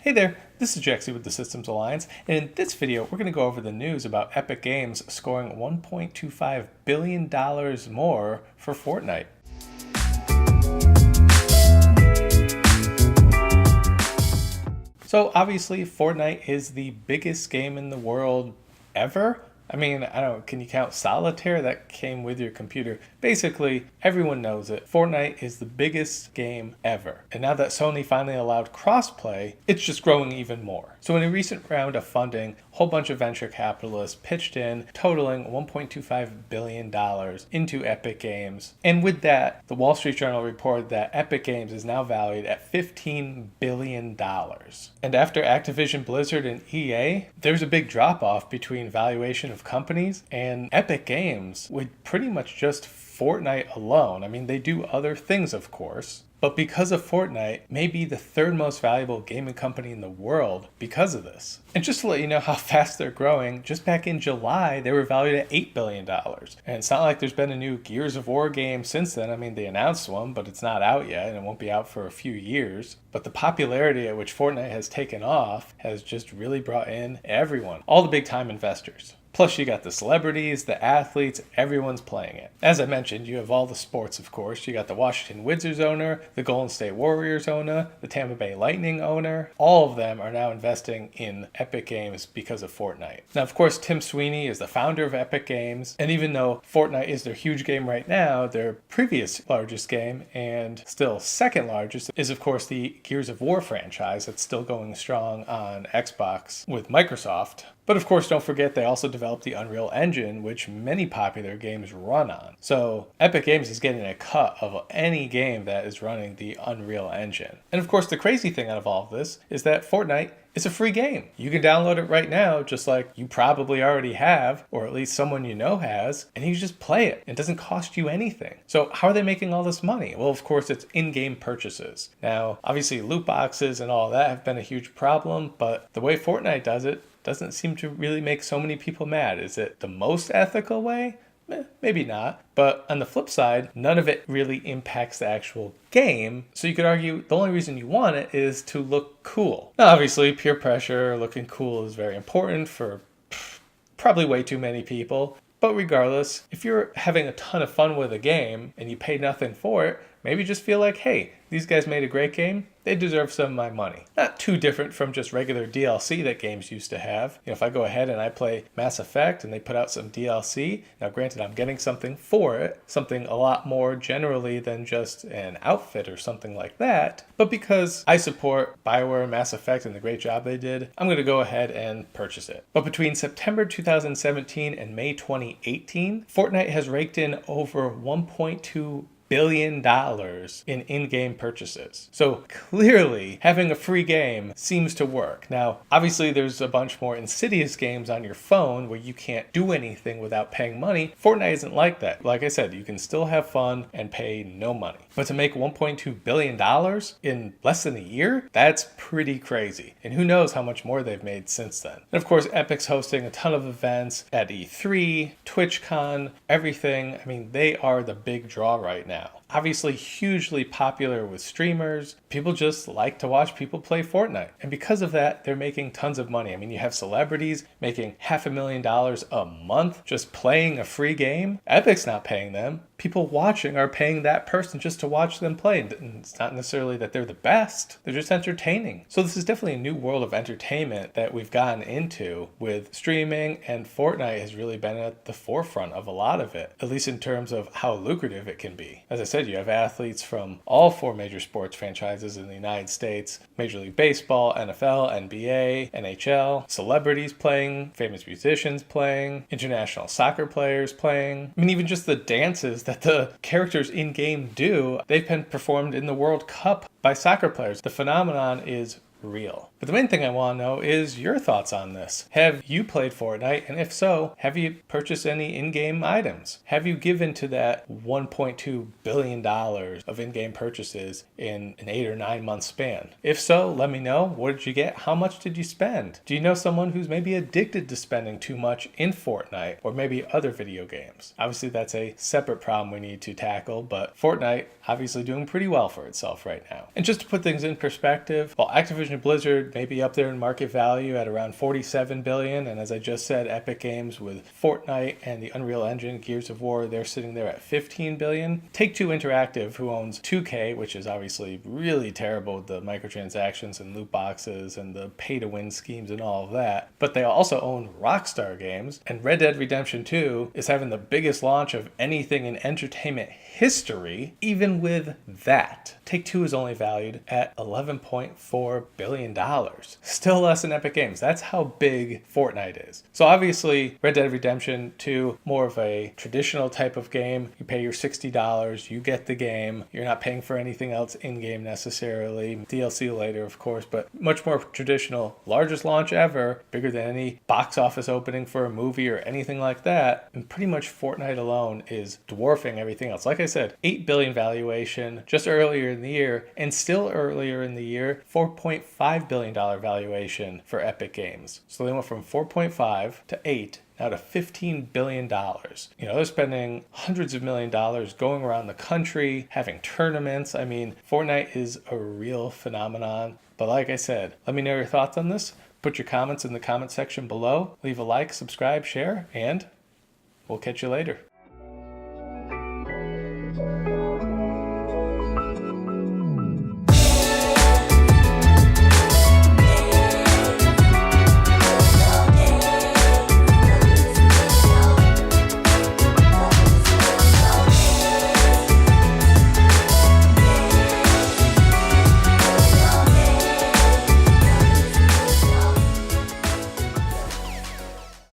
Hey there, this is Jaxie with the Systems Alliance, and in this video we're going to go over the news about Epic Games scoring $1.25 billion more for Fortnite. So obviously Fortnite is the biggest game in the world ever. I mean, I don't know, can you count Solitaire? That came with your computer. Basically, everyone knows it. Fortnite is the biggest game ever. And now that Sony finally allowed crossplay, it's just growing even more. So in a recent round of funding, a whole bunch of venture capitalists pitched in, totaling $1.25 billion into Epic Games. And with that, the Wall Street Journal reported that Epic Games is now valued at $15 billion. And after Activision Blizzard and EA, there's a big drop-off between valuation of companies, and Epic Games with pretty much just Fortnite alone. I mean, they do other things, of course, but because of Fortnite, may be the third most valuable gaming company in the world because of this. And just to let you know how fast they're growing, just back in July, they were valued at $8 billion. And it's not like there's been a new Gears of War game since then. I mean, they announced one, but it's not out yet, and it won't be out for a few years. But the popularity at which Fortnite has taken off has just really brought in everyone, all the big time investors. Plus you got the celebrities, the athletes, everyone's playing it. As I mentioned, you have all the sports, of course. You got the Washington Wizards owner, the Golden State Warriors owner, the Tampa Bay Lightning owner. All of them are now investing in Epic Games because of Fortnite. Now, of course, Tim Sweeney is the founder of Epic Games. And even though Fortnite is their huge game right now, their previous largest game and still second largest is, of course, the Gears of War franchise that's still going strong on Xbox with Microsoft. But of course, don't forget they also developed the Unreal Engine, which many popular games run on. So Epic Games is getting a cut of any game that is running the Unreal Engine. And of course, the crazy thing out of all of this is that Fortnite is a free game. You can download it right now, just like you probably already have, or at least someone you know has, and you just play it. It doesn't cost you anything. So how are they making all this money? Well, of course, it's in-game purchases. Now, obviously, loot boxes and all that have been a huge problem, but the way Fortnite does it doesn't seem to really make so many people mad. Is it the most ethical way? Maybe not. But on the flip side, none of it really impacts the actual game. So you could argue the only reason you want it is to look cool. Now, obviously, peer pressure, looking cool is very important for probably way too many people. But regardless, if you're having a ton of fun with a game and you pay nothing for it, maybe just feel like, hey, these guys made a great game. They deserve some of my money. Not too different from just regular DLC that games used to have. You know, if I go ahead and I play Mass Effect and they put out some DLC, now granted I'm getting something for it, something a lot more generally than just an outfit or something like that, but because I support BioWare and Mass Effect and the great job they did, I'm going to go ahead and purchase it. But between September 2017 and May 2018, Fortnite has raked in over $1.2 billion in in-game purchases. So clearly having a free game seems to work. Now, obviously there's a bunch more insidious games on your phone where you can't do anything without paying money. Fortnite isn't like that. Like I said, you can still have fun and pay no money. But to make $1.2 billion in less than a year, that's pretty crazy. And who knows how much more they've made since then. And of course, Epic's hosting a ton of events at E3, TwitchCon, everything. I mean, they are the big draw right now. Obviously hugely popular with streamers. People just like to watch people play Fortnite. And because of that, they're making tons of money. I mean, you have celebrities making $500,000 a month just playing a free game. Epic's not paying them. People watching are paying that person just to watch them play. And it's not necessarily that they're the best, they're just entertaining. So this is definitely a new world of entertainment that we've gotten into with streaming, and Fortnite has really been at the forefront of a lot of it, at least in terms of how lucrative it can be. As I said, you have athletes from all four major sports franchises in the United States: Major League Baseball, NFL, NBA, NHL, celebrities playing, famous musicians playing, international soccer players playing. I mean, even just the dances that the characters in-game do, they've been performed in the World Cup by soccer players. The phenomenon is real. But the main thing I want to know is your thoughts on this. Have you played Fortnite? And if so, have you purchased any in-game items? Have you given to that $1.2 billion of in-game purchases in an 8 or 9 month span? If so, let me know. What did you get? How much did you spend? Do you know someone who's maybe addicted to spending too much in Fortnite or maybe other video games? Obviously, that's a separate problem we need to tackle, but Fortnite obviously doing pretty well for itself right now. And just to put things in perspective, while Activision Activision Blizzard may be up there in market value at around 47 billion, and as I just said, Epic Games with Fortnite and the Unreal Engine, Gears of War, they're sitting there at 15 billion. Take-Two Interactive, who owns 2K, which is obviously really terrible with the microtransactions and loot boxes and the pay-to-win schemes and all of that, but they also own Rockstar Games, and Red Dead Redemption 2 is having the biggest launch of anything in entertainment history. Even with that, Take-Two is only valued at $11.4 billion. Still less than Epic Games. That's how big Fortnite is. So obviously, Red Dead Redemption 2, more of a traditional type of game. You pay your $60, you get the game. You're not paying for anything else in-game necessarily. DLC later, of course, but much more traditional. Largest launch ever, bigger than any box office opening for a movie or anything like that. And pretty much Fortnite alone is dwarfing everything else. Like I said, $8 billion valuation just earlier in the year, and still earlier in the year, $4.5 billion valuation for Epic Games. So they went from 4.5 to 8, now to $15 billion. You know, they're spending hundreds of $millions going around the country, having tournaments. I mean, Fortnite is a real phenomenon. But like I said, let me know your thoughts on this. Put your comments in the comment section below. Leave a like, subscribe, share, and we'll catch you later.